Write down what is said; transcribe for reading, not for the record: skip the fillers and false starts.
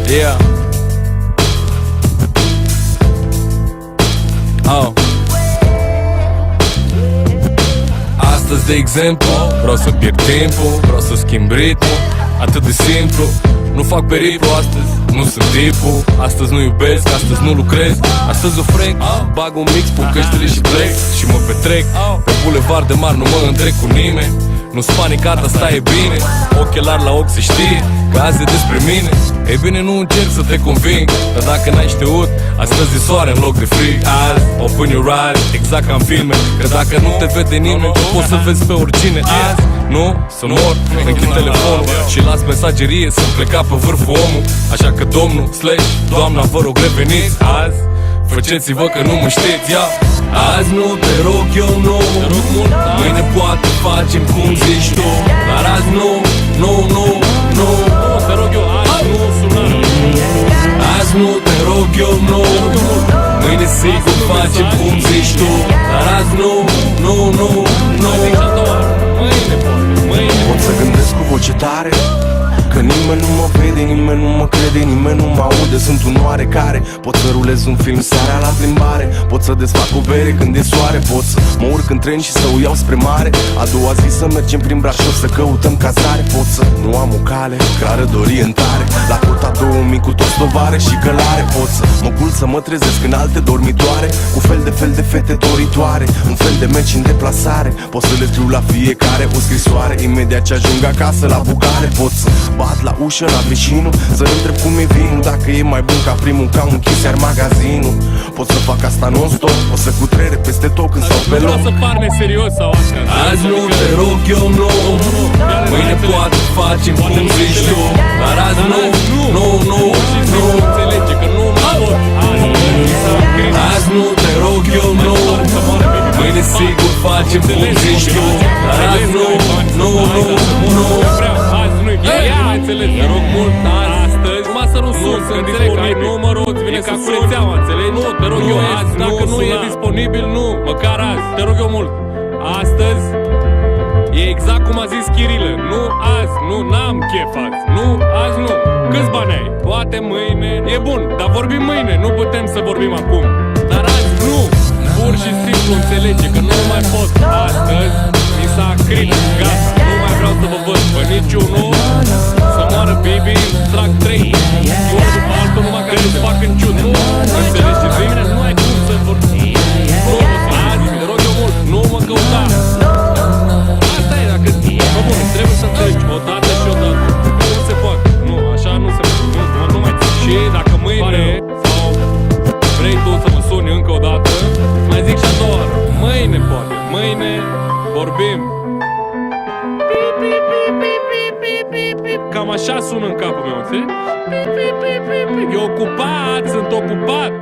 Yeah. Oh. Astăzi, de exemplu, vreau să pierd timpul, vreau să schimb ritmul. Atât de simplu, nu fac periplu astăzi, nu sunt tipul. Astăzi nu iubesc, astăzi nu lucrez. Astăzi o frec, bag un mix, pun căștile și plec. Și mă petrec pe bulevard de mari, nu mă întrec cu nimeni. Nu-s panicat, asta e bine. Ochelari la ochi se știe că azi e despre mine. Ei bine, nu încerc să te conving, dar dacă n-ai știut, astăzi e soare în loc de frig. Azi, open your eyes, exact ca în filme. Că dacă nu te vede nimeni, tu poți să vezi pe oricine. Azi, nu, să mor, închid telefonul și las mesagerie să-mi pleca pe vârful omul. Așa că domnul, slash, doamna, vă rog reveniți. Azi, faceți-vă că nu mă știți, ia. Azi nu, te rog eu nu, mâine poate facem cum zici tu. Dar azi nu, nu, nu, nu, te rog eu, azi nu suna. Azi nu, te rog eu nu, mâine sigur facem cum zici tu. Dar azi nu, nu, nu, nu. Pot să gândesc cu voce tare că nimeni nu mă vede, nimeni nu mă crede, nimeni nu mă aude. Sunt un oarecare. Pot să rulez un film seara la plimbare. Pot să desfac o bere când e soare. Pot să mă urc în tren și să o iau spre mare. A doua zi să mergem prin Brașov să căutăm cazare. Pot să nu am o cale clară de orientare. La Cota 2000 cu toți tovare și călare. Pot să mă culc să mă trezesc în alte dormitoare, cu fel de fete doritoare, un fel de meci în deplasare. Pot să le scriu la fiecare o scrisoare imediat ce ajung acasă la Bugare. Pot să bat la ușă la vecinul, să-l întreb cum e vinul, dacă e mai bun ca primul, că au închis iar magazinul. Pot să fac asta non-stop, o să cutrere peste tot când stau pe loc. Vreau să par neserios sau așa. Azi nu, te rog eu nu, mâine poate facem cum zici tu. Dar azi nu, nu, nu, nu. Înțelege că nu mă pot. Azi nu, te rog eu nu, mâine sigur facem cum zici tu. Dar azi nu, nu, nu, nu. Înțeleg, te rog mult, astăzi numai să nu sun, să înțeleg că ai numărul, îți vine să suni. Înțelegi? Nu, te rog eu azi, dacă nu e disponibil, nu, măcar azi, te rog eu mult. Astăzi e exact cum a zis Chirilă, nu azi, nu, n-am chef azi, nu, azi nu. Câți bani ai? Poate mâine, e bun, dar vorbim mâine, nu putem să vorbim acum. Dar azi nu, pur și simplu înțelege că nu mai pot. Astăzi mi s-a acrit, gata, nu mai vreau să vă văd pe niciunul. Să moară baby, trag 3 unul după altul, numai ca să fac în ciud. Înțelegi ce zic? Nu ai cum să vorbi. Nu, azi, te rog eu mult, nu mă căuta. Asta e, dacă, bă bun, trebuie să înțelegi odată și odată. Nu se poate, nu, așa nu se poate, nu mai țin. Și dacă mâine, sau vrei tu să mă suni încă o dată, mai zic și a doua oară. Mâine poate, mâine vorbim. Cam așa sună în capul meu, înțelegi? E ocupat, sunt ocupat.